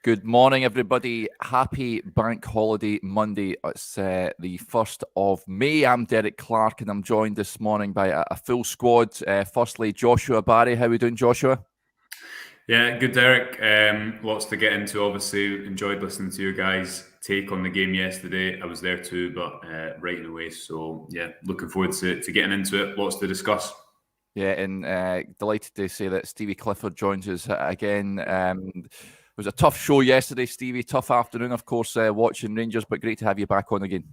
Good morning, everybody. Happy Bank Holiday Monday. It's the 1st of May. I'm Derek Clark, and I'm joined this morning by a full squad. Firstly, Joshua Barrie. How are we doing, Joshua? Yeah, good, Derek. Lots to get into. Obviously, enjoyed listening to your guys' take on the game yesterday. I was there too, but right away. So, yeah, looking forward to getting into it. Lots to discuss. Yeah, and delighted to say that Stevie Clifford joins us again. It was a tough show yesterday, Stevie. Tough afternoon, of course, watching Rangers, but great to have you back on again.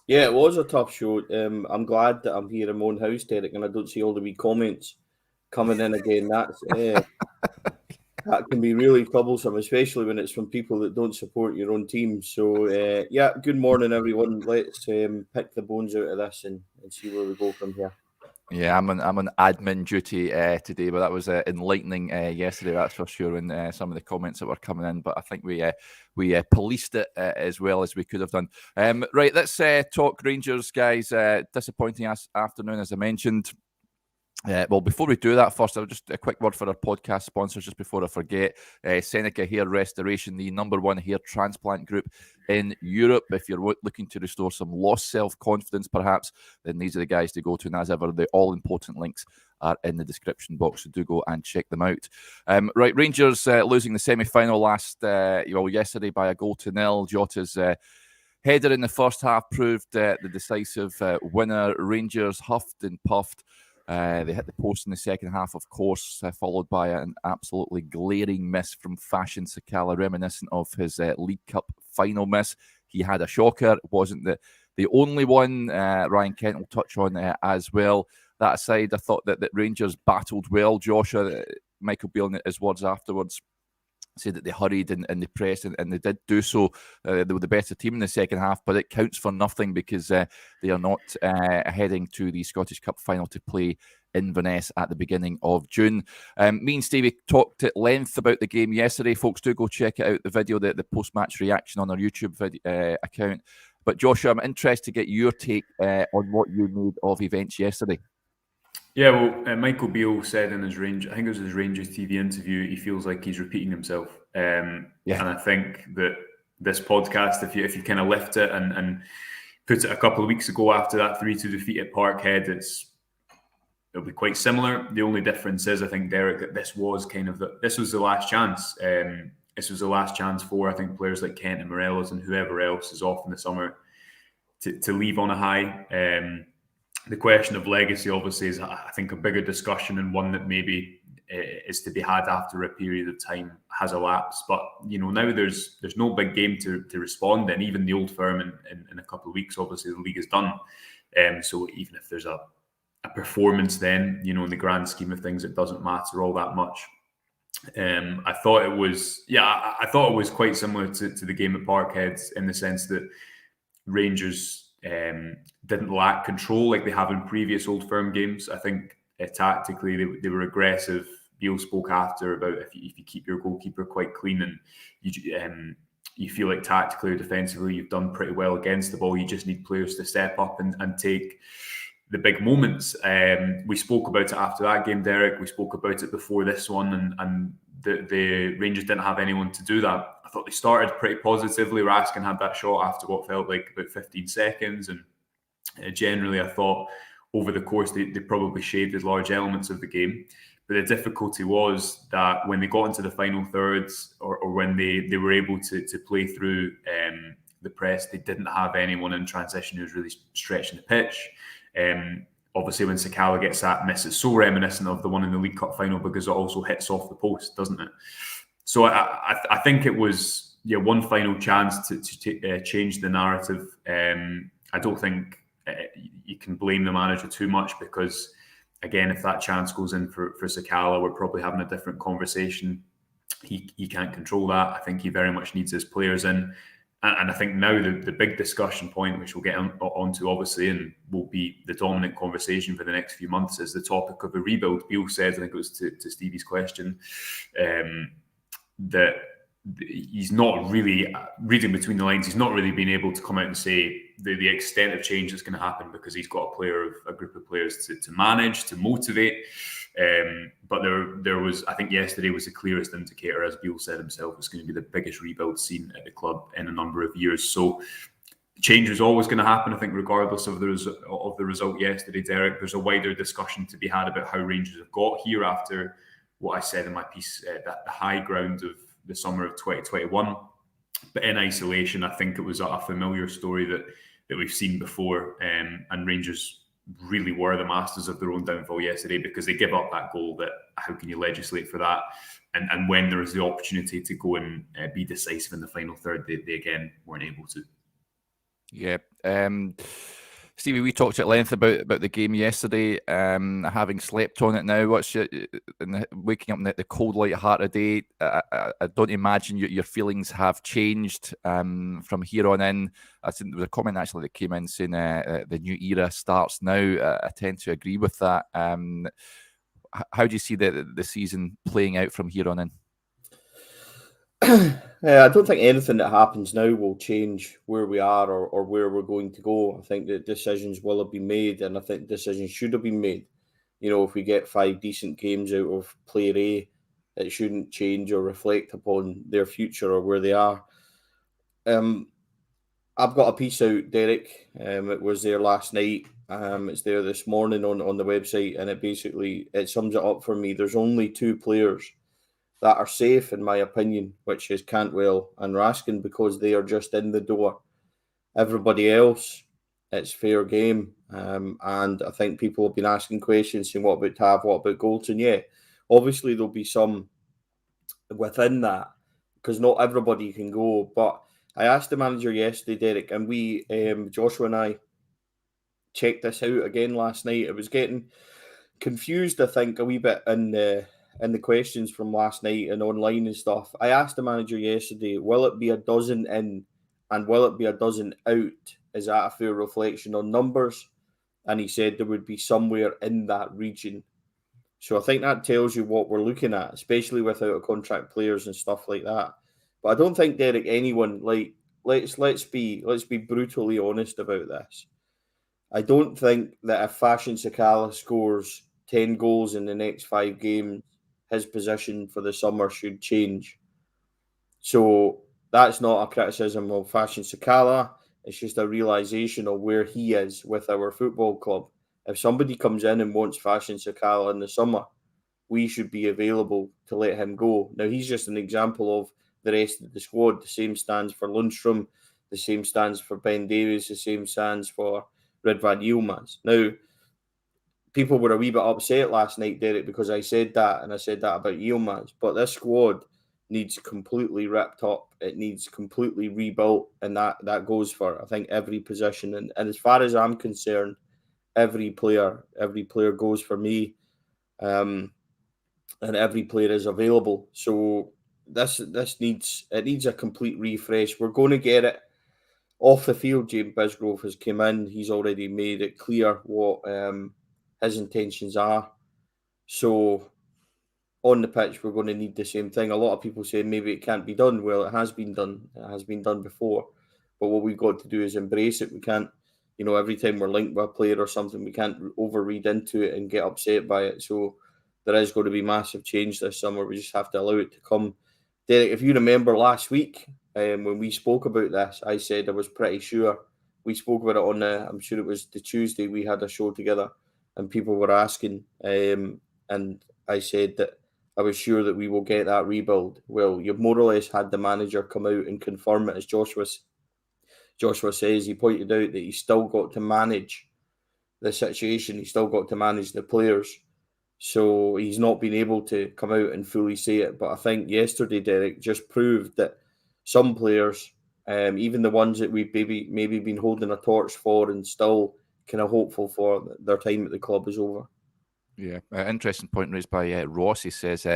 Yeah, it was a tough show. I'm glad that I'm here in my own house, Derek, and I don't see all the wee comments coming in again. That can be really troublesome, especially when it's from people that don't support your own team. So, yeah, good morning, everyone. Let's pick the bones out of this and see where we go from here. Yeah, I'm on admin duty today, but that was enlightening yesterday, that's for sure, and some of the comments that were coming in. But I think we policed it as well as we could have done. Right, let's talk Rangers, guys. Disappointing afternoon, as I mentioned. Well, before we do that, first, just a quick word for our podcast sponsors, just before I forget. Seneca Hair Restoration, the #1 hair transplant group in Europe. If you're looking to restore some lost self-confidence, perhaps, then these are the guys to go to. And as ever, the all-important links are in the description box, so do go and check them out. Right, Rangers losing the semi-final yesterday by a 0-0. Jota's header in the first half proved the decisive winner. Rangers huffed and puffed. They hit the post in the second half, of course, followed by an absolutely glaring miss from Fashion Sakala, reminiscent of his League Cup final miss. He had a shocker. It wasn't the only one. Ryan Kent will touch on as well. That aside, I thought that Rangers battled well. Joshua, Michael Beale, in his words afterwards, said that they hurried and they pressed, and they did do so. They were the better team in the second half, but it counts for nothing because they are not heading to the Scottish Cup final to play in Inverness at the beginning of June. Me and Stevie talked at length about the game yesterday. Folks, do go check it out, the video, the post-match reaction on our YouTube account. But Joshua, I'm interested to get your take on what you made of events yesterday. Yeah, well, Michael Beale said in his Rangers TV interview, he feels like he's repeating himself. And I think that this podcast, if you kind of lift it and put it a couple of weeks ago after that 3-2 defeat at Parkhead, it'll be quite similar. The only difference is, I think, Derek, that this was the last chance. This was the last chance for, I think, players like Kent and Morelos and whoever else is off in the summer to leave on a high. The question of legacy, obviously, is, I think, a bigger discussion, and one that maybe is to be had after a period of time has elapsed. But now there's no big game to respond in. Even the Old Firm in a couple of weeks, obviously, the league is done. So even if there's a performance, then in the grand scheme of things, it doesn't matter all that much. I thought it was quite similar to the game at Parkhead, in the sense that Rangers didn't lack control like they have in previous Old Firm games. I think tactically they were aggressive. Beale spoke after about if you keep your goalkeeper quite clean and you feel like tactically or defensively you've done pretty well against the ball, you just need players to step up and take the big moments. We spoke about it after that game, Derek. We spoke about it before this one, and the Rangers didn't have anyone to do that. I thought they started pretty positively. Raskin had that shot after what felt like about 15 seconds. And generally, I thought over the course, they probably shaded large elements of the game. But the difficulty was that when they got into the final thirds, or when they were able to play through the press, they didn't have anyone in transition who was really stretching the pitch. Obviously, when Sakala gets that miss, it's so reminiscent of the one in the League Cup final because it also hits off the post, doesn't it? So I think it was one final chance to change the narrative. I don't think you can blame the manager too much because, again, if that chance goes in for Sakala, we're probably having a different conversation. He can't control that. I think he very much needs his players in. And I think now the big discussion point, which we'll get onto obviously, and will be the dominant conversation for the next few months, is the topic of a rebuild. Beale said, I think it was to Stevie's question, that he's not really, reading between the lines, he's not really been able to come out and say the extent of change that's going to happen, because he's got a group of players to manage, to motivate. But there was, I think yesterday was the clearest indicator, as Beale said himself, it's going to be the biggest rebuild seen at the club in a number of years. So change is always going to happen, I think, regardless of the result yesterday, Derek. There's a wider discussion to be had about how Rangers have got here after what I said in my piece, that the high ground of the summer of 2021. But in isolation, I think it was a familiar story that we've seen before, and Rangers really were the masters of their own downfall yesterday, because they give up that goal. That how can you legislate for that? And when there was the opportunity to go and be decisive in the final third, they again weren't able to. Yeah. Stevie, we talked at length about the game yesterday. Having slept on it now, waking up in the cold light heart of day, I don't imagine your feelings have changed from here on in. I think there was a comment actually that came in saying the new era starts now. I tend to agree with that. How do you see the season playing out from here on in? I don't think anything that happens now will change where we are or where we're going to go. I think that decisions will have been made, and I think decisions should have been made. You know, if we get 5 decent games out of player A, it shouldn't change or reflect upon their future or where they are. I've got a piece out, Derek. It was there last night. It's there this morning on the website, and it sums it up for me. There's only 2 players that are safe, in my opinion, which is Cantwell and Raskin, because they are just in the door. Everybody else, it's fair game. And I think people have been asking questions, saying, what about Tav, what about Goldson? Yeah, obviously there'll be some within that, because not everybody can go. But I asked the manager yesterday, Derek, and we, Joshua and I, checked this out again last night. It was getting confused, I think, a wee bit in the questions from last night and online and stuff. I asked the manager yesterday, will it be a dozen in and will it be a dozen out? Is that a fair reflection on numbers? And he said there would be somewhere in that region. So I think that tells you what we're looking at, especially without a contract players and stuff like that. But I don't think, Derek, anyone, like, let's be brutally honest about this. I don't think that if Fashion Sakala scores 10 goals in the next 5 games, his position for the summer should change. So that's not a criticism of Fashion Sakala. It's just a realisation of where he is with our football club. If somebody comes in and wants Fashion Sakala in the summer, we should be available to let him go. Now, he's just an example of the rest of the squad. The same stands for Lundstrom. The same stands for Ben Davies. The same stands for Ridvan Yilmaz. Now, people were a wee bit upset last night, Derek, because I said that, and I said that about Yilmaz. But this squad needs completely ripped up. It needs completely rebuilt, and that goes for, I think, every position. And as far as I'm concerned, every player goes for me, and every player is available. So this needs a complete refresh. We're going to get it. Off the field, James Bisgrove has come in. He's already made it clear what his intentions are. So on the pitch, we're going to need the same thing. A lot of people say maybe it can't be done. Well, it has been done. It has been done before. But what we've got to do is embrace it. We can't, every time we're linked with a player or something, we can't overread into it and get upset by it. So there is going to be massive change this summer. We just have to allow it to come. Derek, if you remember last week, when we spoke about this, I said I was pretty sure. We spoke about it on I'm sure it was the Tuesday we had a show together, and people were asking, and I said that I was sure that we will get that rebuild. Well, you've more or less had the manager come out and confirm it, as Joshua says. He pointed out that he's still got to manage the situation. He's still got to manage the players. So he's not been able to come out and fully say it. But I think yesterday, Derek, just proved that some players, even the ones that we've maybe been holding a torch for and still kind of hopeful for, their time at the club is over. Yeah, interesting point raised by Ross. He says,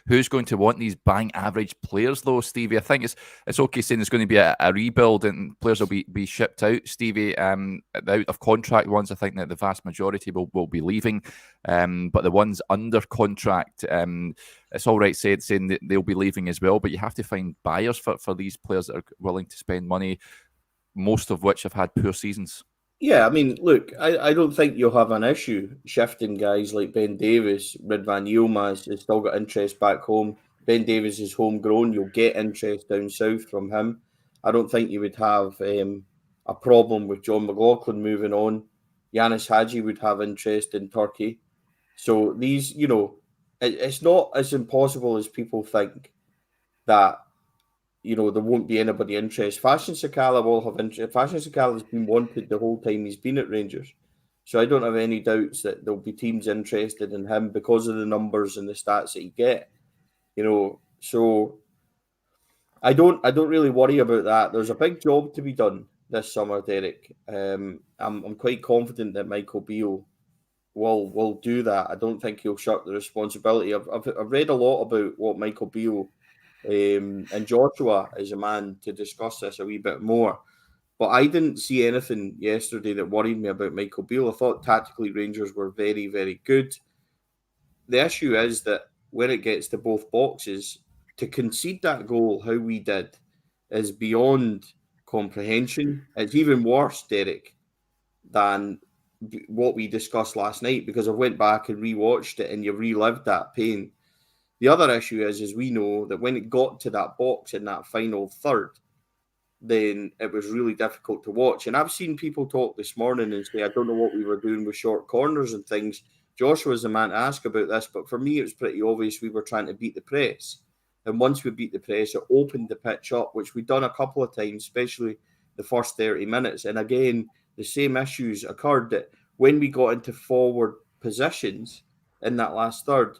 who's going to want these bang average players though, Stevie? I think it's okay saying there's going to be a rebuild and players will be shipped out, Stevie. The out of contract ones, I think that the vast majority will be leaving. But the ones under contract, it's all right saying that they'll be leaving as well, but you have to find buyers for these players that are willing to spend money, most of which have had poor seasons. Yeah, I mean, look, I don't think you'll have an issue shifting guys like Ben Davies. Ridvan Yilmaz has still got interest back home. Ben Davies is homegrown. You'll get interest down south from him. I don't think you would have a problem with John McLaughlin moving on. Yanis Hadji would have interest in Turkey. So these, it's not as impossible as people think that there won't be anybody interested. Fashion Sakala will have interest. Fashion Sakala has been wanted the whole time he's been at Rangers. So I don't have any doubts that there'll be teams interested in him because of the numbers and the stats that he get. So I don't really worry about that. There's a big job to be done this summer, Derek. I'm quite confident that Michael Beale will do that. I don't think he'll shirk the responsibility. I've read a lot about what Michael Beale and Joshua is a man to discuss this a wee bit more. But I didn't see anything yesterday that worried me about Michael Beale. I thought tactically Rangers were very, very good. The issue is that when it gets to both boxes, to concede that goal how we did is beyond comprehension. It's even worse, Derek, than what we discussed last night, because I went back and rewatched it and you relived that pain. The other issue is we know that when it got to that box in that final third, then it was really difficult to watch. And I've seen people talk this morning and say, I don't know what we were doing with short corners and things. Joshua was the man to ask about this, but for me, it was pretty obvious we were trying to beat the press. And once we beat the press, it opened the pitch up, which we've done a couple of times, especially the first 30 minutes. And again, the same issues occurred that when we got into forward positions in that last third,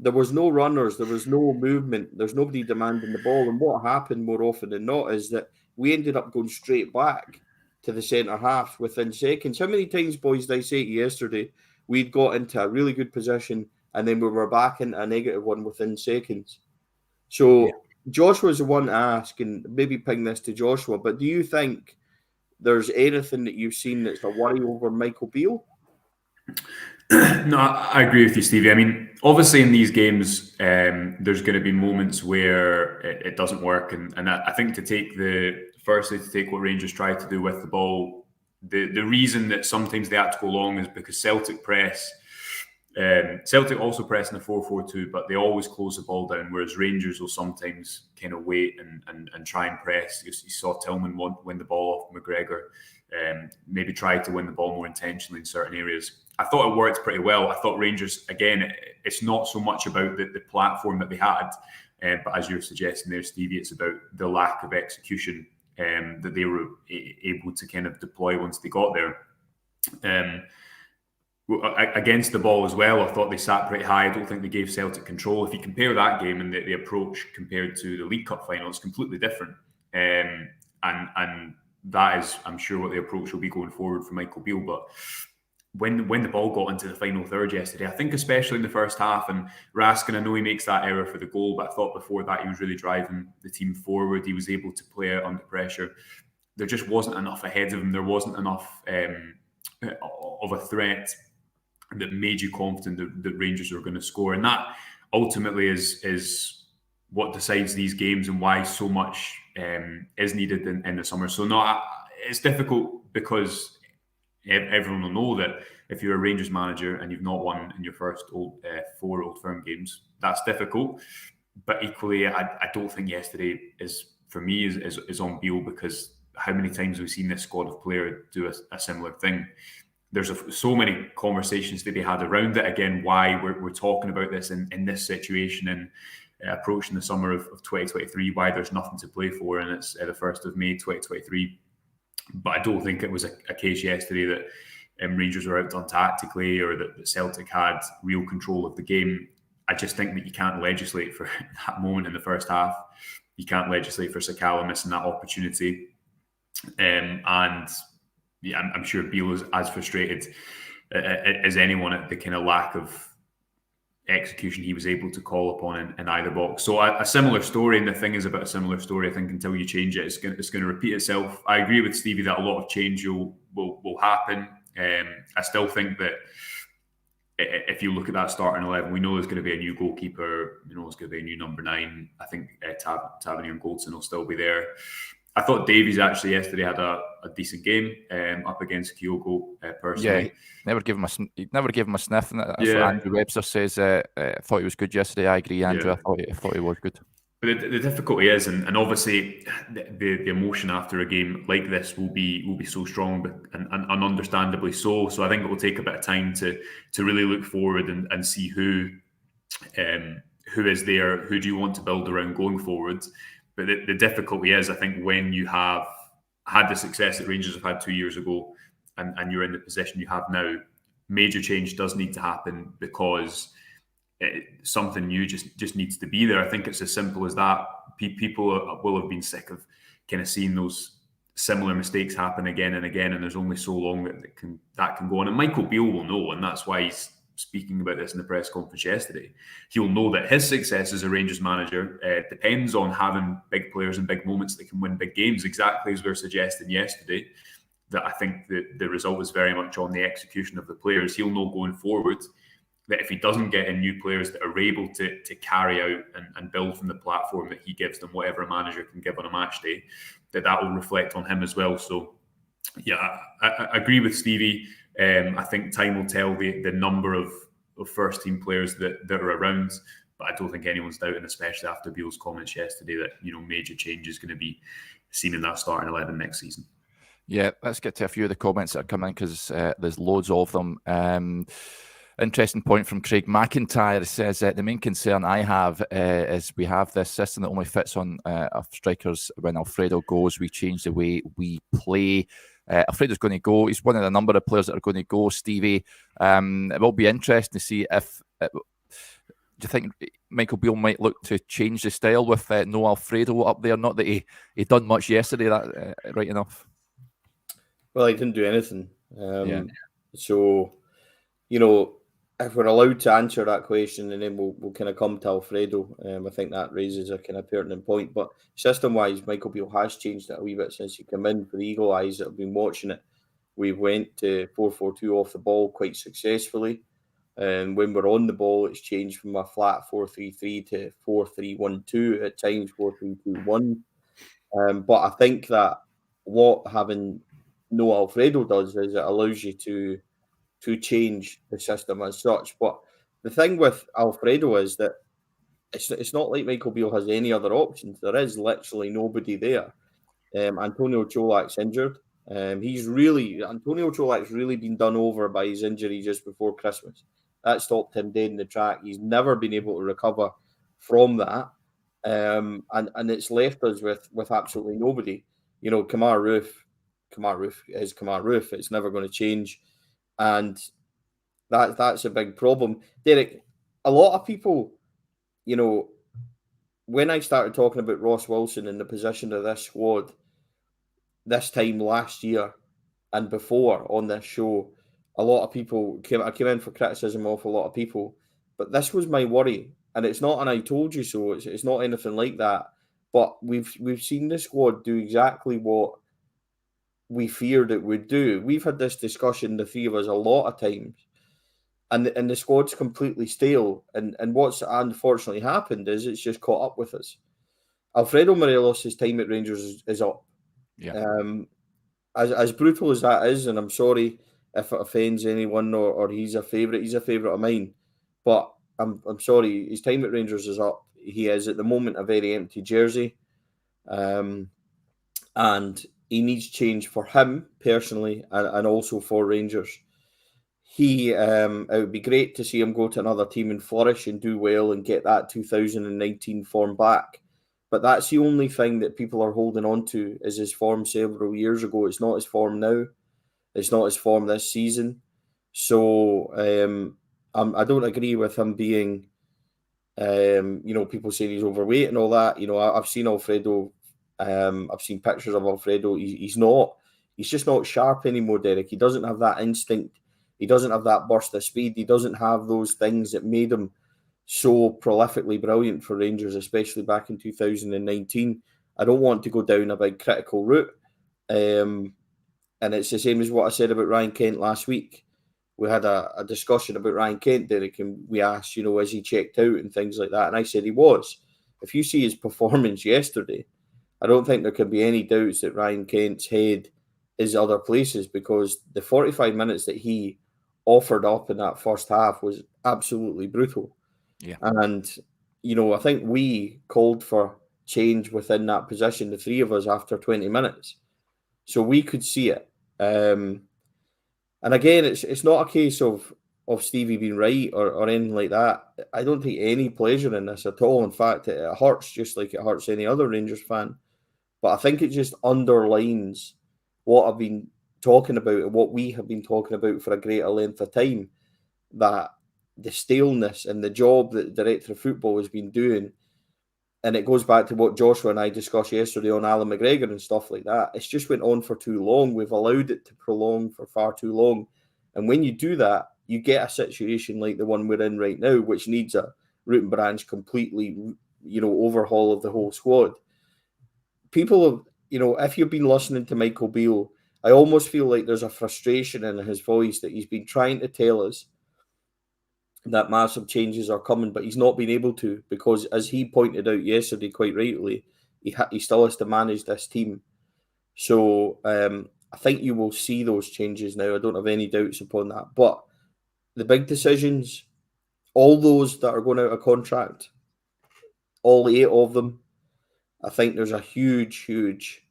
there was no runners, there was no movement, there's nobody demanding the ball. And what happened more often than not is that we ended up going straight back to the centre half within seconds. How many times, boys, did I say to you yesterday, we'd got into a really good position and then we were back into a negative one within seconds? So Joshua's the one to ask, and maybe ping this to Joshua, but do you think there's anything that you've seen that's a worry over Michael Beale? No, I agree with you, Stevie. I mean, obviously in these games, there's going to be moments where it doesn't work. And I think to take what Rangers try to do with the ball, the reason that sometimes they have to go long is because Celtic press. Celtic also press in the 4-4-2, but they always close the ball down, whereas Rangers will sometimes kind of wait and try and press. You saw Tillman win the ball off McGregor, maybe try to win the ball more intentionally in certain areas. I thought it worked pretty well. I thought Rangers, again, it's not so much about the platform that they had, but as you're suggesting there, Stevie, it's about the lack of execution that they were able to kind of deploy once they got there. Against the ball as well, I thought they sat pretty high. I don't think they gave Celtic control. If you compare that game and the approach compared to the League Cup final, it's completely different. And that is, I'm sure, what the approach will be going forward for Michael Beale. But when the ball got into the final third yesterday, I think especially in the first half, and Raskin, I know he makes that error for the goal, but I thought before that he was really driving the team forward. He was able to play out under pressure. There just wasn't enough ahead of him. There wasn't enough of a threat that made you confident that Rangers are going to score. And that ultimately is what decides these games and why so much is needed in the summer. So no, it's difficult because everyone will know that if you're a Rangers manager and you've not won in your first 4 Old Firm games, that's difficult. But equally, I don't think yesterday is on Beale, because how many times have we seen this squad of players do a similar thing? There's so many conversations to be had around it. Again, why we're talking about this in this situation and approaching the summer of 2023, why there's nothing to play for, and it's the 1st of May 2023. But I don't think it was a case yesterday that Rangers were outdone tactically or that Celtic had real control of the game. I just think that you can't legislate for that moment in the first half. You can't legislate for Sakala missing that opportunity. And yeah, I'm sure Beale is as frustrated as anyone at the kind of lack of execution he was able to call upon in either box. So a similar story, and the thing is about a similar story, I think until you change it, it's going to repeat itself. I agree with Stevie that a lot of change will happen. I still think that if you look at that starting 11, we know there's going to be a new goalkeeper, there's going to be a new number 9. I think Tavernier and Goldson will still be there. I thought Davies actually yesterday had a decent game up against Kyogo personally. Yeah, never gave him a sniff. And that's Yeah. what Andrew Webster says. Thought he was good yesterday. I agree, Andrew. Yeah. I thought he was good. But the difficulty is, and obviously the emotion after a game like this will be so strong, and understandably so. So I think it will take a bit of time to really look forward and see who is there, who do you want to build around going forward. But the difficulty is, I think, when you have had the success that Rangers have had 2 years ago, and you're in the position you have now, major change does need to happen, because something new just needs to be there. I think it's as simple as that. People will have been sick of kind of seeing those similar mistakes happen again and again, and there's only so long that can go on. And Michael Beale will know, and that's why he's speaking about this in the press conference yesterday. He'll know that his success as a Rangers manager depends on having big players and big moments that can win big games, exactly as we were suggesting yesterday. That I think that the result is very much on the execution of the players. He'll know going forward that if he doesn't get in new players that are able to carry out and build from the platform that he gives them, whatever a manager can give on a match day, that will reflect on him as well. So, yeah, I agree with Stevie. I think time will tell the number of first team players that are around, but I don't think anyone's doubting, especially after Beale's comments yesterday, that major change is going to be seen in that starting 11 next season. Yeah, let's get to a few of the comments that are coming, because there's loads of them. Interesting point from Craig McIntyre. It says the main concern I have is we have this system that only fits on our strikers. When Alfredo goes, we change the way we play. Alfredo's going to go. He's one of the number of players that are going to go, Stevie. It will be interesting to see if... do you think Michael Beale might look to change the style with no Alfredo up there? Not that he done much yesterday, that right enough. Well, he didn't do anything. Yeah. So, if we're allowed to answer that question, and then we'll kind of come to Alfredo, I think that raises a kind of pertinent point. But system-wise, Michael Beale has changed it a wee bit since he came in. For the Eagle Eyes that have been watching it, we went to 4-4-2 off the ball quite successfully. And when we're on the ball, it's changed from a flat 4-3-3 to 4-3-1-2, at times 4-3-2-1. But I think that what having no Alfredo does is it allows you to change the system as such. But the thing with Alfredo is that it's not like Michael Beale has any other options. There is literally nobody there. Antonio Cholak's injured. Antonio Cholak's really been done over by his injury just before Christmas. That stopped him dead in the track. He's never been able to recover from that. And it's left us with absolutely nobody. Kamar Roof is Kamar Roof. It's never going to change. And that's a big problem. Derek, a lot of people, when I started talking about Ross Wilson in the position of this squad this time last year and before on this show, a lot of people I came in for criticism of a lot of people, but this was my worry. And it's not an I told you so. It's not anything like that. But we've seen the squad do exactly what we feared it would do. We've had this discussion, the three of us, a lot of times, and the squad's completely stale. And what's unfortunately happened is it's just caught up with us. Alfredo Morelos' time at Rangers is up. Yeah. As brutal as that is, and I'm sorry if it offends anyone or he's a favourite. He's a favourite of mine, but I'm sorry. His time at Rangers is up. He is at the moment a very empty jersey, and he needs change for him personally and also for Rangers. It would be great to see him go to another team and flourish and do well and get that 2019 form back. But that's the only thing that people are holding on to is his form several years ago. It's not his form now. It's not his form this season. So I don't agree with him being, people say he's overweight and all that. I've seen Alfredo. I've seen pictures of Alfredo. He's just not sharp anymore, Derek. He doesn't have that instinct. He doesn't have that burst of speed. He doesn't have those things that made him so prolifically brilliant for Rangers, especially back in 2019. I don't want to go down a big critical route. And it's the same as what I said about Ryan Kent last week. We had a discussion about Ryan Kent, Derek, and we asked, is he checked out and things like that? And I said he was. If you see his performance yesterday, I don't think there can be any doubts that Ryan Kent's head is other places, because the 45 minutes that he offered up in that first half was absolutely brutal. Yeah. And, I think we called for change within that position, the three of us, after 20 minutes. So we could see it. And again, it's not a case of Stevie being right or anything like that. I don't take any pleasure in this at all. In fact, it hurts just like it hurts any other Rangers fan. But I think it just underlines what I've been talking about and what we have been talking about for a greater length of time, that the staleness and the job that the director of football has been doing, and it goes back to what Joshua and I discussed yesterday on Alan McGregor and stuff like that. It's just went on for too long. We've allowed it to prolong for far too long. And when you do that, you get a situation like the one we're in right now, which needs a root and branch completely, overhaul of the whole squad. People, if you've been listening to Michael Beale, I almost feel like there's a frustration in his voice that he's been trying to tell us that massive changes are coming, but he's not been able to, because, as he pointed out yesterday quite rightly, he still has to manage this team. So I think you will see those changes now. I don't have any doubts upon that. But the big decisions, all those that are going out of contract, all 8 of them, I think there's a huge, huge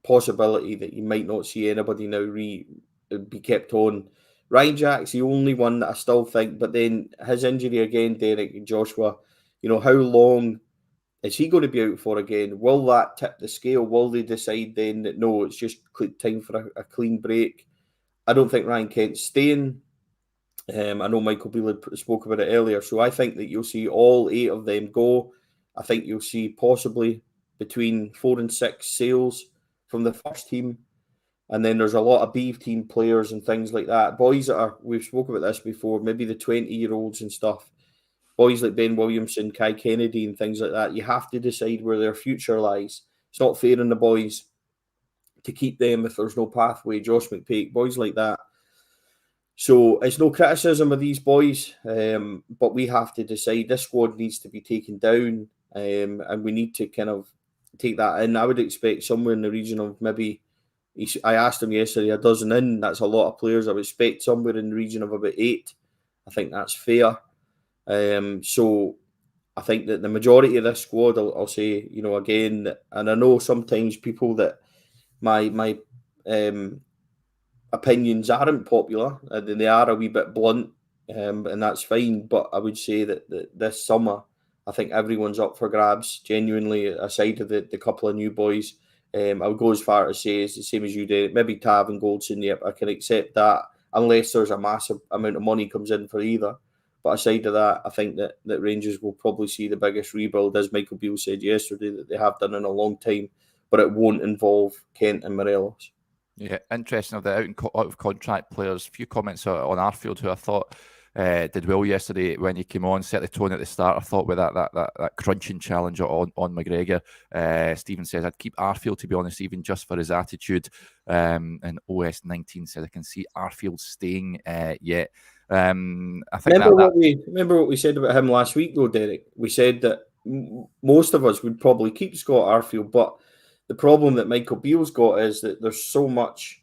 possibility that you might not see anybody now be kept on. Ryan Jack's the only one that I still think, but then his injury again, Derek and Joshua, how long is he going to be out for again? Will that tip the scale? Will they decide then that no, it's just time for a clean break? I don't think Ryan Kent's staying. I know Michael Beale spoke about it earlier, so I think that you'll see all 8 of them go. I think you'll see possibly between 4 and 6 sales from the first team. And then there's a lot of B team players and things like that. Boys that we've spoken about this before, maybe the 20-year-olds and stuff. Boys like Ben Williamson, Kai Kennedy and things like that. You have to decide where their future lies. It's not fair on the boys to keep them if there's no pathway. Josh McPake, boys like that. So it's no criticism of these boys, but we have to decide. This squad needs to be taken down, and we need to kind of take that in. I would expect somewhere in the region of maybe, I asked him yesterday, a dozen in. That's a lot of players. I would expect somewhere in the region of about 8. I think that's fair. So I think that the majority of this squad, I'll say, again, and I know sometimes people that my opinions aren't popular, and they are a wee bit blunt, and that's fine. But I would say that this summer, I think everyone's up for grabs, genuinely, aside of the couple of new boys. I would go as far to say it's the same as you did. Maybe Tav and Goldson, yep, I can accept that, unless there's a massive amount of money comes in for either. But aside of that, I think that Rangers will probably see the biggest rebuild, as Michael Beale said yesterday, that they have done in a long time, but it won't involve Kent and Morelos. Yeah, interesting of the out of contract players. A few comments on Arfield, who I thought did well yesterday when he came on, set the tone at the start. I thought with that crunching challenge on McGregor. Stephen says, I'd keep Arfield, to be honest, even just for his attitude. And OS19 says, I can see Arfield staying yet. I think remember what we said about him last week, though, Derek. We said that most of us would probably keep Scott Arfield, but the problem that Michael Beale's got is that there's so much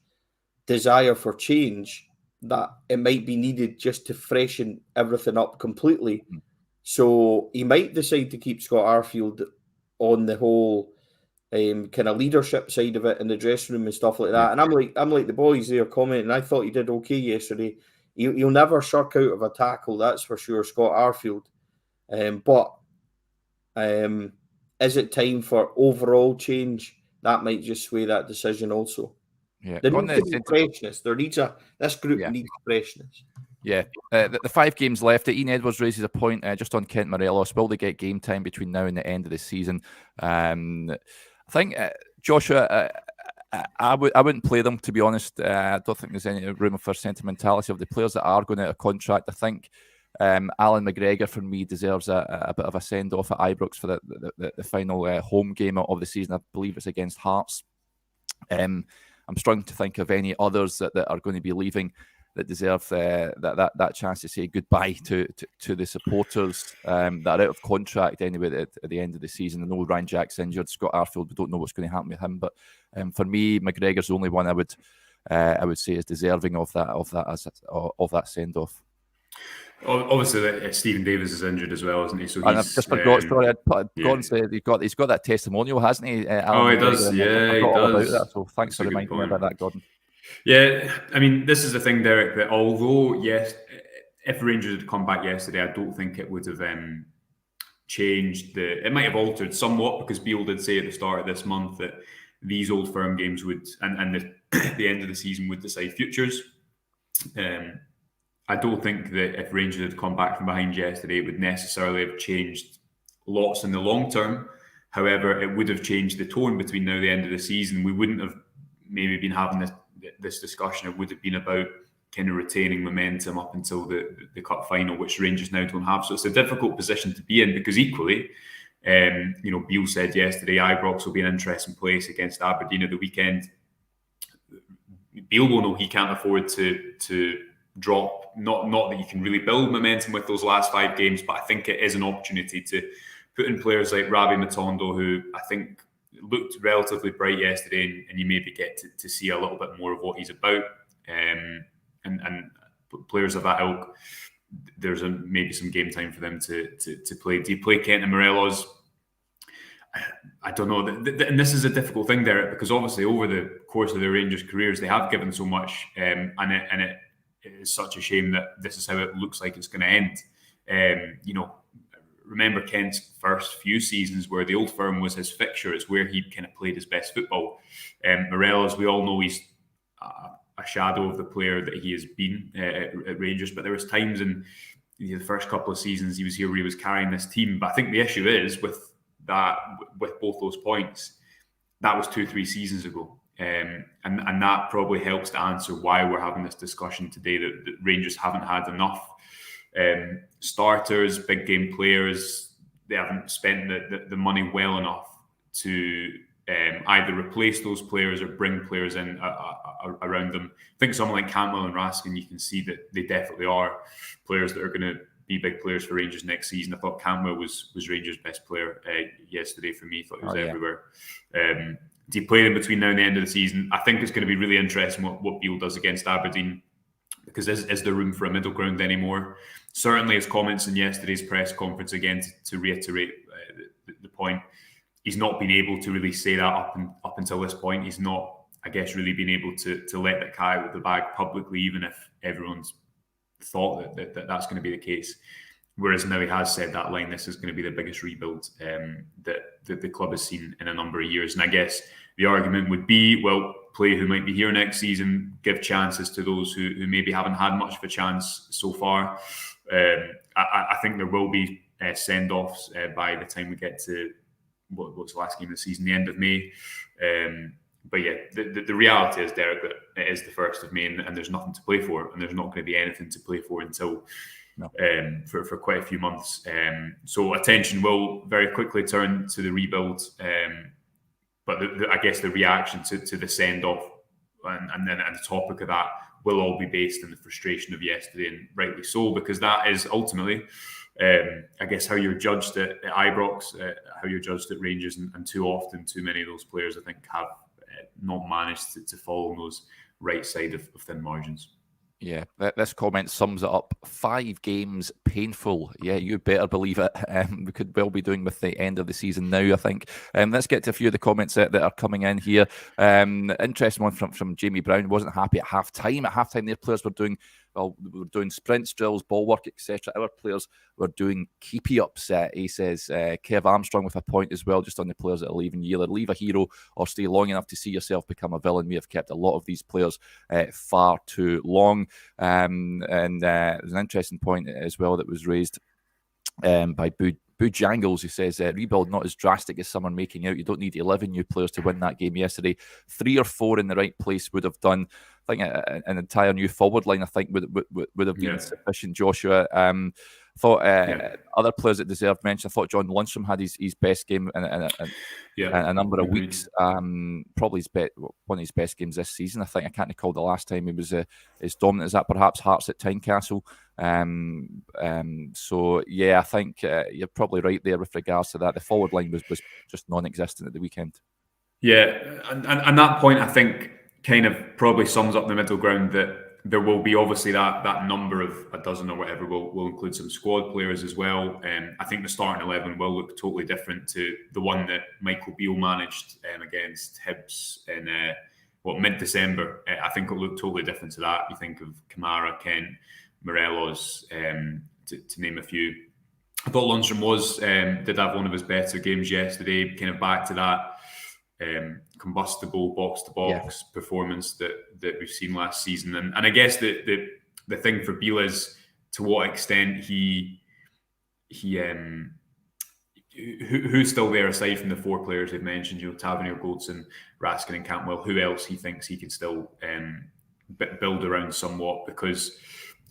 desire for change that it might be needed just to freshen everything up completely. So he might decide to keep Scott Arfield on the whole kind of leadership side of it in the dressing room and stuff like that. And I'm like the boys there commenting, I thought he did okay yesterday. He'll never shirk out of a tackle, that's for sure, Scott Arfield. But is it time for overall change? That might just sway that decision also. Yeah, there needs to be freshness. This group needs freshness. Yeah, the 5 games left. Ian Edwards raises a point just on Kent Morelos. Will they get game time between now and the end of the season? I think Joshua, I wouldn't play them, to be honest. I don't think there's any room for sentimentality of the players that are going out of contract. I think Alan McGregor, for me, deserves a bit of a send-off at Ibrox for the final home game of the season. I believe it's against Hearts. I'm struggling to think of any others that are going to be leaving. deserve that chance to say goodbye to the supporters that are out of contract anyway at the end of the season. I know Ryan Jack's injured, Scott Arfield, we don't know what's going to happen with him, but for me, McGregor's the only one I would say is deserving of that send off. Obviously, Stephen Davis is injured as well, isn't he? So and I've just forgot. Sorry, I'd gone and said he's got that testimonial, hasn't he? Alan he does. Yeah, he does. All about that. So thanks for reminding me about that, Gordon. Yeah, I mean, this is the thing, Derek. That although yes, if Rangers had come back yesterday, I don't think it would have changed it might have altered somewhat, because Beale did say at the start of this month that these Old Firm games would and the end of the season would decide futures. I don't think that if Rangers had come back from behind yesterday, it would necessarily have changed lots in the long term. However, it would have changed the tone between now and the end of the season. We wouldn't have maybe been having this discussion. It would have been about kind of retaining momentum up until the cup final, which Rangers now don't have. So it's a difficult position to be in, because equally, Beale said yesterday Ibrox will be an interesting place against Aberdeen at the weekend. Beale will know he can't afford to drop. Not that you can really build momentum with those last 5 games, but I think it is an opportunity to put in players like Rabi Matondo, who I think looked relatively bright yesterday, and you maybe get to see a little bit more of what he's about. And players of that ilk, there's maybe some game time for them to play. Do you play Kent and Morelos? I don't know. And this is a difficult thing, Derek, because obviously over the course of their Rangers careers, they have given so much, and it is such a shame that this is how it looks like it's going to end. Remember Kent's first few seasons where the Old Firm was his fixture. It's where he kind of played his best football. Morelos, we all know he's a shadow of the player that he has been at Rangers, but there was times in the first couple of seasons he was here where he was carrying this team. But I think the issue is with both those points, that was 2-3 seasons ago. And that probably helps to answer why we're having this discussion today, that Rangers haven't had enough starters, big game players. They haven't spent the money well enough to either replace those players or bring players in around them. I think someone like Cantwell and Raskin, you can see that they definitely are players that are going to be big players for Rangers next season. I thought Cantwell was Rangers' best player yesterday for me. I thought he was everywhere. Do you play them between now and the end of the season? I think it's going to be really interesting what Beale does against Aberdeen, because is there room for a middle ground anymore? Certainly his comments in yesterday's press conference, again, to reiterate the point, he's not been able to really say that up until this point. He's not, I guess, really been able to let the cat out of the bag publicly, even if everyone's thought that that's going to be the case. Whereas now he has said that line, this is going to be the biggest rebuild that the club has seen in a number of years. And I guess the argument would be, well, play who might be here next season, give chances to those who maybe haven't had much of a chance so far. I think there will be send-offs by the time we get to what's the last game of the season, the end of May. But yeah, the reality is, Derek, that it is the 1st of May and there's nothing to play for, and there's not going to be anything to play for until for quite a few months. So attention will very quickly turn to the rebuild. But I guess the reaction to the send-off and then the topic of that will all be based on the frustration of yesterday, and rightly so, because that is ultimately, I guess, how you're judged at Ibrox, how you're judged at Rangers, and too often, too many of those players, I think, have not managed to fall on those right side of thin margins. Yeah, this comment sums it up. 5 games, painful. Yeah, you better believe it. We could well be doing with the end of the season now, I think. Let's get to a few of the comments that are coming in here. Interesting one from Jamie Brown. Wasn't happy at half-time. At half-time, their players were doing sprints, drills, ball work, etc. Our players were doing keepy-ups. He says, Kev Armstrong with a point as well, just on the players that are leaving. You either leave a hero or stay long enough to see yourself become a villain. We have kept a lot of these players far too long. And there's an interesting point as well that was raised by Boo Jangles, who says, rebuild not as drastic as someone making out. You don't need 11 new players to win that game yesterday. 3 or 4 in the right place would have done. I think an entire new forward line, I think, would have been sufficient, Joshua. thought other players that deserved mention. I thought John Lundstram had his best game in a number of weeks. Probably one of his best games this season. I think I can't recall the last time he was as dominant as that. Perhaps Hearts at Tynecastle. So yeah, I think you're probably right there with regards to that. The forward line was just non-existent at the weekend. Yeah, and that point I think kind of probably sums up the middle ground, that there will be obviously that number of a dozen or whatever will include some squad players as well. I think the starting 11 will look totally different to the one that Michael Beale managed against Hibs in mid-December. I think it'll look totally different to that. You think of Kamara, Kent, Morelos, to name a few. I thought Lundstram did have one of his better games yesterday, kind of back to that combustible box-to-box performance that we've seen last season. And I guess the thing for Beale is to what extent who's still there aside from the four players they've mentioned, Tavernier, Goldson, Raskin and Cantwell, who else he thinks he can still build around somewhat, because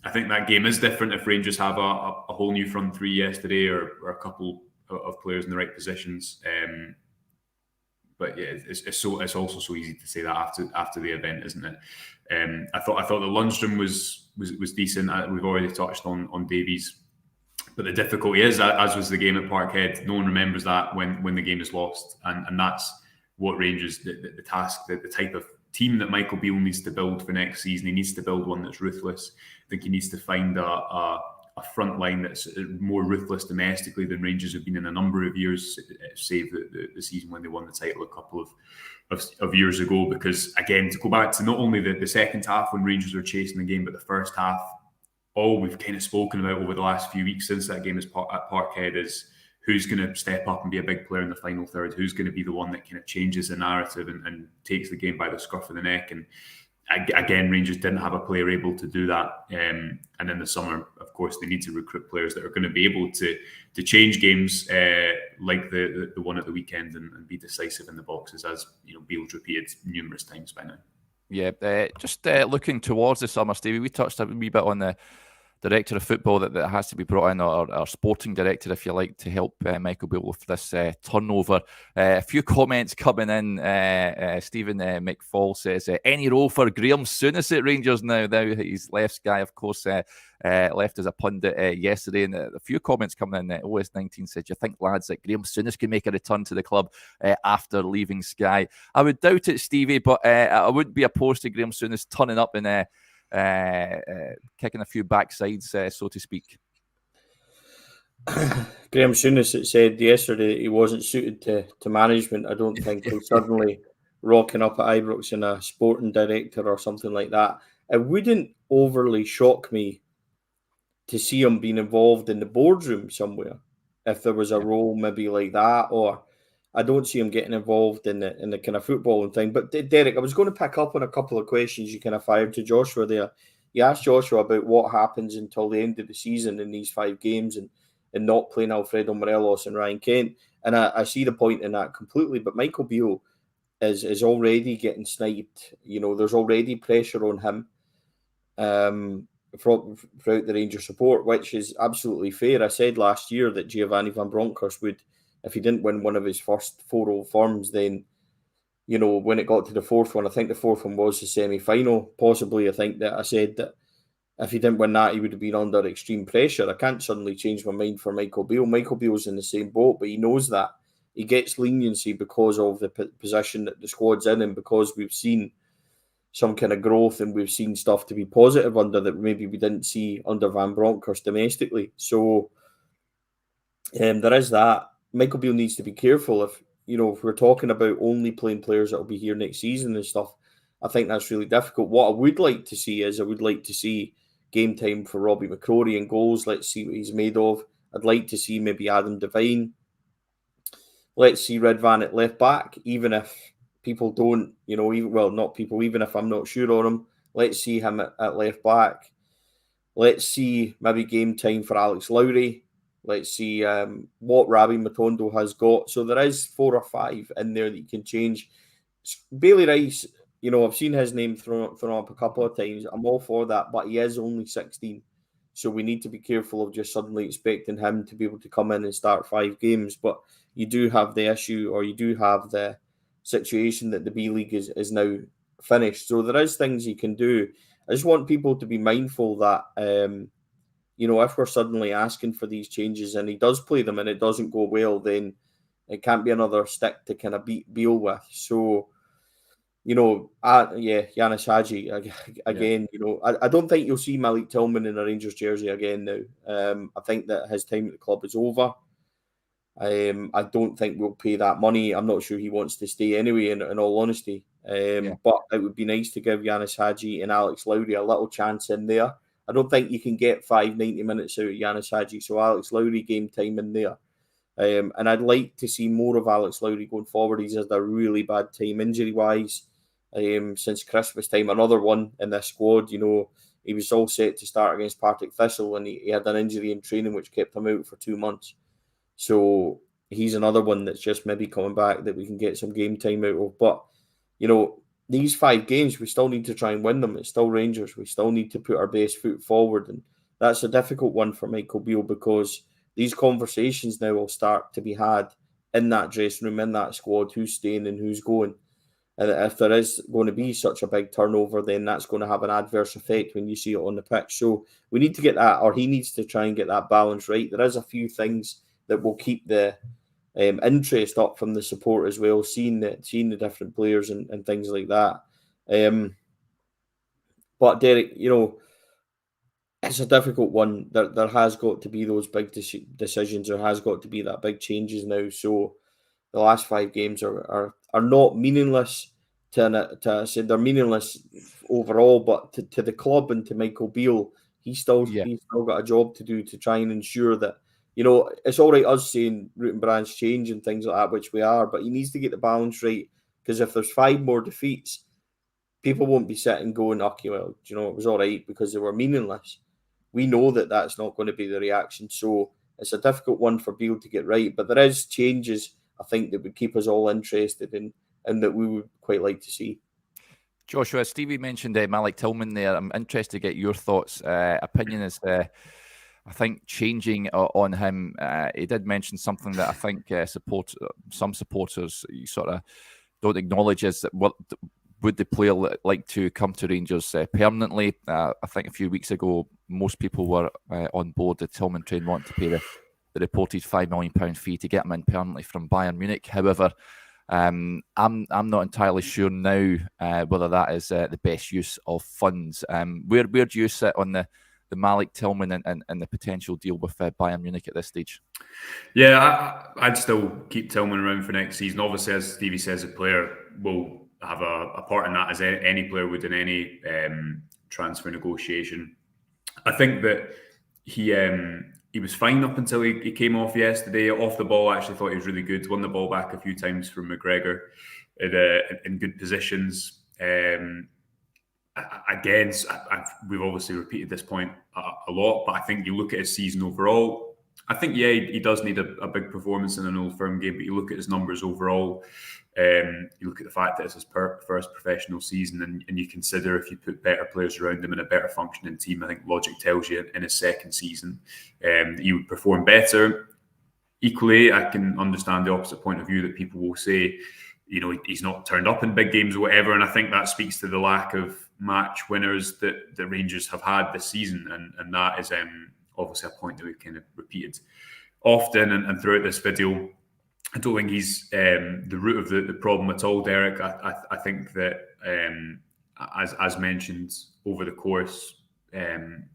I think that game is different if Rangers have a whole new front three yesterday or a couple of players in the right positions. But yeah, it's also so easy to say that after the event, isn't it? I thought that Lundstram was decent. We've already touched on Davies, but the difficulty is, as was the game at Parkhead, no one remembers that when the game is lost, and that's what Rangers the task, the type of team that Michael Beale needs to build for next season. He needs to build one that's ruthless. I think he needs to find a front line that's more ruthless domestically than Rangers have been in a number of years, save the season when they won the title a couple of years ago. Because again, to go back to not only the second half when Rangers were chasing the game, but the first half, all we've kind of spoken about over the last few weeks since that game at Parkhead is who's going to step up and be a big player in the final third, who's going to be the one that kind of changes the narrative and takes the game by the scruff of the neck. And again, Rangers didn't have a player able to do that. And in the summer, of course, they need to recruit players that are going to be able to change games like the one at the weekend and be decisive in the boxes, as Beale's repeated numerous times by now. Yeah, just looking towards the summer, Stevie, we touched a wee bit on the director of football that has to be brought in, or sporting director, if you like, to help Michael Beale with this turnover. A few comments coming in. Stephen McFall says, any role for Grahame Souness at Rangers now? He's Left's guy, of course, left as a pundit yesterday. And a few comments coming in. OS19 said, you think, lads, that Grahame Souness can make a return to the club after leaving Sky? I would doubt it, Stevie, but I wouldn't be opposed to Grahame Souness turning up and kicking a few backsides, so to speak. Grahame Souness said yesterday that he wasn't suited to management. I don't think he's suddenly rocking up at Ibrox in a sporting director or something like that. It wouldn't overly shock me to see him being involved in the boardroom somewhere if there was a role maybe like that, or I don't see him getting involved in the kind of footballing thing. But Derek, I was going to pick up on a couple of questions you kind of fired to Joshua there. You asked Joshua about what happens until the end of the season in these 5 games and not playing Alfredo Morelos and Ryan Kent. And I see the point in that completely. But Michael Beale is already getting sniped. There's already pressure on him throughout the Rangers support, which is absolutely fair. I said last year that Giovanni Van Bronckhorst would, if he didn't win one of his first 4 Old Firms, then, when it got to the 4th one, I think the 4th one was the semi-final, possibly. I think that I said that if he didn't win that, he would have been under extreme pressure. I can't suddenly change my mind for Michael Beale. Michael Beale's in the same boat, but he knows that. He gets leniency because of the position that the squad's in, and because we've seen some kind of growth and we've seen stuff to be positive under that maybe we didn't see under Van Bronckhorst domestically. So there is that. Michael Beale needs to be careful if we're talking about only playing players that will be here next season and stuff. I think that's really difficult. What I would like to see is game time for Robbie McCrory and goals. Let's see what he's made of. I'd like to see maybe Adam Devine. Let's see Ridvan at left back, even if people don't, even if I'm not sure on him. Let's see him at left back. Let's see maybe game time for Alex Lowry. Let's see what Rabbi Matondo has got. So there is 4 or 5 in there that you can change. Bailey Rice, I've seen his name thrown up a couple of times. I'm all for that, but he is only 16. So we need to be careful of just suddenly expecting him to be able to come in and start 5 games. But you do have the issue, or you do have the situation that the B League is now finished. So there is things you can do. I just want people to be mindful that, if we're suddenly asking for these changes and he does play them and it doesn't go well, then it can't be another stick to kind of deal with. So, Yanis Hadji, again, I don't think you'll see Malik Tillman in a Rangers jersey again now. I think that his time at the club is over. I don't think we'll pay that money. I'm not sure he wants to stay anyway, in all honesty. But it would be nice to give Yanis Hadji and Alex Lowry a little chance in there. I don't think you can get 90 minutes out of Yanis Hadji, so Alex Lowry game time in there. And I'd like to see more of Alex Lowry going forward. He's had a really bad time injury-wise since Christmas time. Another one in this squad, he was all set to start against Partick Thistle, and he had an injury in training which kept him out for 2 months. So he's another one that's just maybe coming back that we can get some game time out of. But, these 5 games, we still need to try and win them. It's still Rangers. We still need to put our best foot forward. And that's a difficult one for Michael Beale, because these conversations now will start to be had in that dressing room, in that squad, who's staying and who's going. And if there is going to be such a big turnover, then that's going to have an adverse effect when you see it on the pitch. So we need to get that, or he needs to try and get that balance right. There is a few things that will keep the interest up from the support as well, seeing the different players and things like that. But Derek, it's a difficult one. There has got to be those big decisions. There has got to be that big changes now. So the last 5 games are not meaningless to say they're meaningless overall, but to the club and to Michael Beale, he's still got a job to do to try and ensure that, it's all right us saying root and branch change and things like that, which we are, but he needs to get the balance right, because if there's 5 more defeats, people won't be sitting going, okay, well, it was all right because they were meaningless. We know that that's not going to be the reaction. So it's a difficult one for Beale to get right, but there is changes, I think, that would keep us all interested in and that we would quite like to see. Joshua, Stevie mentioned Malik Tillman there. I'm interested to get your thoughts. Opinion is, I think, changing on him. He did mention something that I think some supporters sort of don't acknowledge, is that would the player like to come to Rangers permanently? I think a few weeks ago, most people were on board the Tillman train wanting to pay the reported £5 million fee to get him in permanently from Bayern Munich. However, I'm not entirely sure now whether that is the best use of funds. Where do you sit on the Malik Tillman and the potential deal with Bayern Munich at this stage? Yeah, I'd still keep Tillman around for next season. Obviously, as Stevie says, a player will have a part in that, as any player would in any transfer negotiation. I think that he was fine up until he came off yesterday. Off the ball, I actually thought he was really good. Won the ball back a few times from McGregor in good positions. Again, we've obviously repeated this point a lot, but I think you look at his season overall, I think, he does need a big performance in an Old Firm game, but you look at his numbers overall, you look at the fact that it's his first professional season, and you consider if you put better players around him in a better functioning team, I think logic tells you in his second season he would perform better. Equally, I can understand the opposite point of view that people will say, he's not turned up in big games or whatever, and I think that speaks to the lack of match winners that the Rangers have had this season, and that is obviously a point that we've kind of repeated often and throughout this video. I don't think he's the root of the problem at all, Derek. I think that as mentioned over the course,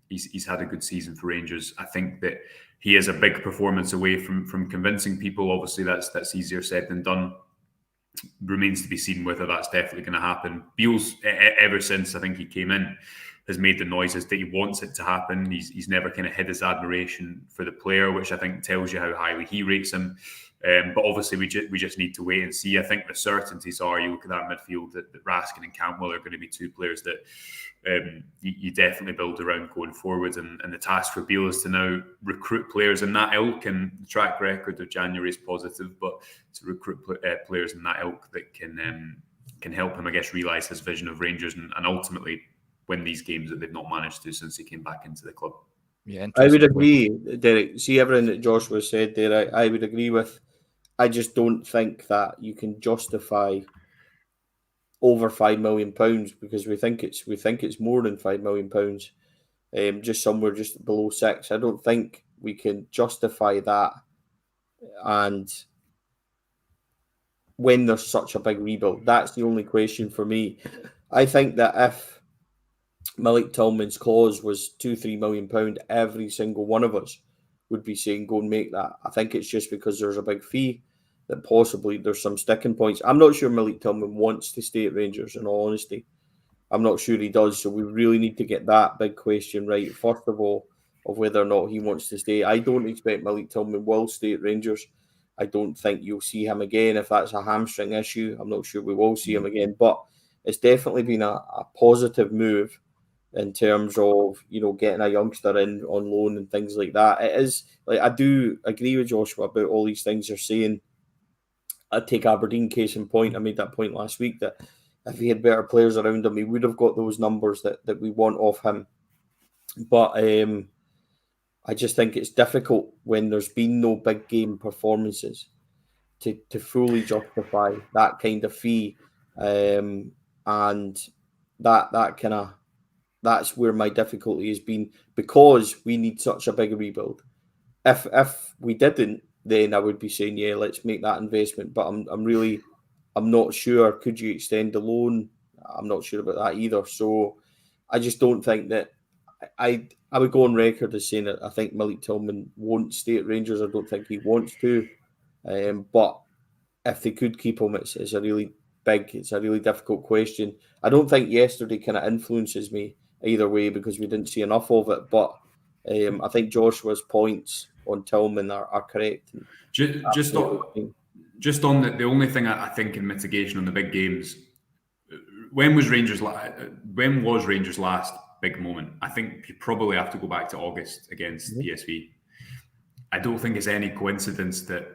he's had a good season for Rangers. I think that he is a big performance away from convincing people. Obviously, that's easier said than done. Remains to be seen whether that's definitely going to happen. Beale's, ever since I think he came in, has made the noises that he wants it to happen. He's never kind of hid his admiration for the player, which I think tells you how highly he rates him. But obviously, we just need to wait and see. I think the certainties are, you look at that midfield, that Raskin and Cantwell are going to be 2 players that you definitely build around going forward. And the task for Beale is to now recruit players in that ilk. And the track record of January is positive, but to recruit players in that ilk that can help him, I guess, realise his vision of Rangers and ultimately win these games that they've not managed to since he came back into the club. Yeah, I would agree, Derek. See everything that Joshua said there. I would agree with. I just don't think that you can justify over £5 million because we think it's more than £5 million. Just somewhere just below 6. I don't think we can justify that. And when there's such a big rebuild, that's the only question for me. I think that if Malik Tillman's clause was £2-3 million, every single one of us would be saying go and make that. I think it's just because there's a big fee that possibly there's some sticking points. I'm not sure Malik Tillman wants to stay at Rangers, in all honesty. I'm not sure he does, so we really need to get that big question right, first of all, of whether or not he wants to stay. I don't expect Malik Tillman will stay at Rangers. I don't think you'll see him again if that's a hamstring issue. I'm not sure we will see him again, but it's definitely been a positive move in terms of, getting a youngster in on loan and things like that. It is, I do agree with Joshua about all these things you're saying. I'd take Aberdeen case in point. I made that point last week that if he had better players around him, he would have got those numbers that we want off him. But I just think it's difficult when there's been no big game performances to fully justify that kind of fee. And that's where my difficulty has been, because we need such a big rebuild. If we didn't, then I would be saying, yeah, let's make that investment. But I'm not sure. Could you extend the loan? I'm not sure about that either. So I just don't think that I would go on record as saying that I think Malik Tillman won't stay at Rangers. I don't think he wants to. But if they could keep him, it's a really difficult question. I don't think yesterday kind of influences me either way because we didn't see enough of it. But I think Joshua's points on Tillman are correct. Just on the only thing I think in mitigation on the big games, when was Rangers' last big moment? I think you probably have to go back to August against PSV. I don't think it's any coincidence that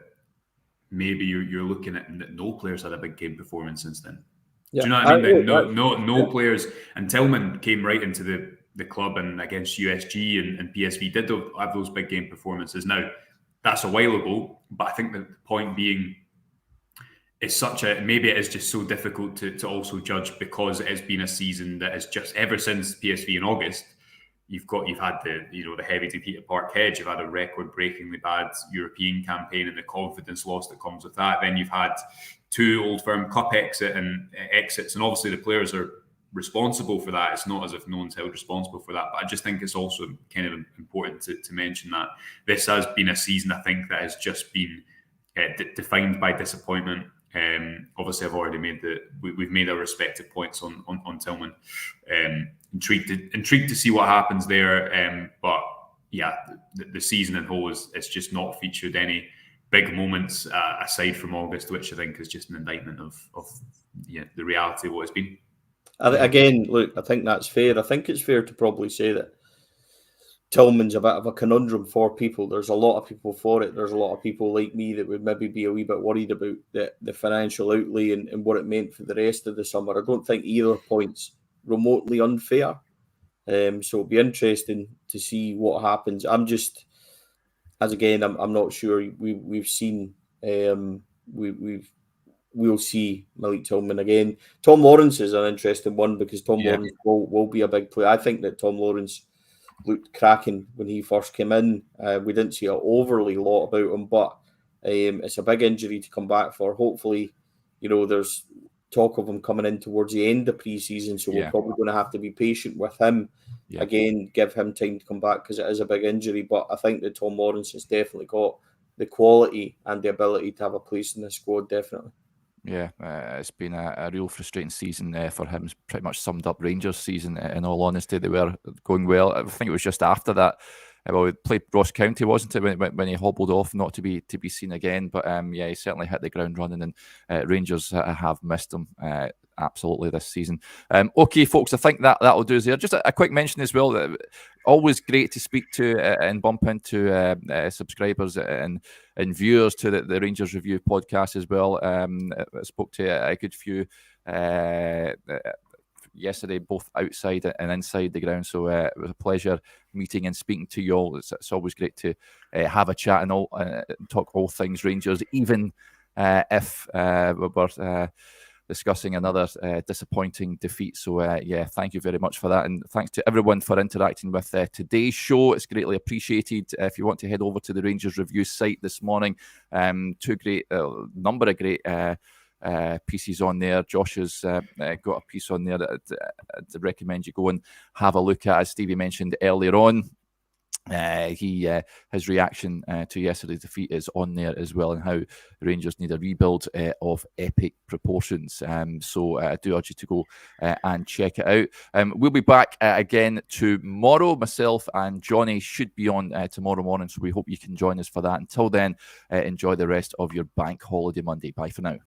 maybe you're looking at no players had a big game performance since then. Yeah. Do you know what I mean? No players, and Tillman came right into the club and against USG and PSV did have those big game performances. Now, that's a while ago, but I think the point being, maybe it is just so difficult to also judge because it has been a season that has just, ever since PSV in August, you've had the heavy defeat at Parkhead, you've had a record-breakingly bad European campaign and the confidence loss that comes with that. Then you've had 2 Old Firm Cup exits, and obviously the players are responsible for that. It's not as if no one's held responsible for that, but I just think it's also kind of important to mention that this has been a season, I think, that has just been defined by disappointment. Obviously, I've already we've made our respective points on Tillman. Intrigued to see what happens there. But yeah, the season in whole it's just not featured any big moments aside from August, which I think is just an indictment of the reality of what it's been. Again, look, I think that's fair. I think it's fair to probably say that Tillman's a bit of a conundrum for people. There's a lot of people for it. There's a lot of people like me that would maybe be a wee bit worried about the financial outlay and what it meant for the rest of the summer. I don't think either point's remotely unfair. So it'll be interesting to see what happens. I'm not sure. We've seen we'll see Malik Tillman again. Tom Lawrence is an interesting one because Tom Lawrence will be a big player. I think that Tom Lawrence looked cracking when he first came in. We didn't see an overly lot about him, but it's a big injury to come back for. Hopefully, there's talk of him coming in towards the end of pre-season, so we're probably going to have to be patient with him. Again, give him time to come back because it is a big injury, but I think that Tom Lawrence has definitely got the quality and the ability to have a place in the squad, definitely. Yeah, it's been a real frustrating season for him. It's pretty much summed up Rangers' season, in all honesty. They were going well. I think it was just after that. We played Ross County, wasn't it, when he hobbled off, not to be seen again. But he certainly hit the ground running, and Rangers have missed him absolutely this season. Okay, folks, I think that'll do us there. Just a quick mention as well. That always great to speak to and bump into subscribers and viewers to the Rangers Review podcast as well. I spoke to a good few yesterday, both outside and inside the ground. So it was a pleasure meeting and speaking to you all. It's always great to have a chat and talk all things Rangers, even if we're discussing another disappointing defeat. So thank you very much for that, and thanks to everyone for interacting with today's show. It's greatly appreciated. If you want to head over to the Rangers Review site this morning, number of great pieces on there. Josh has got a piece on there that I'd recommend you go and have a look at. As Stevie mentioned earlier on, his reaction to yesterday's defeat is on there as well, and how the Rangers need a rebuild of epic proportions. So I do urge you to go and check it out. We'll be back again tomorrow. Myself and Johnny should be on tomorrow morning, so we hope you can join us for that. Until then, enjoy the rest of your bank holiday Monday. Bye for now.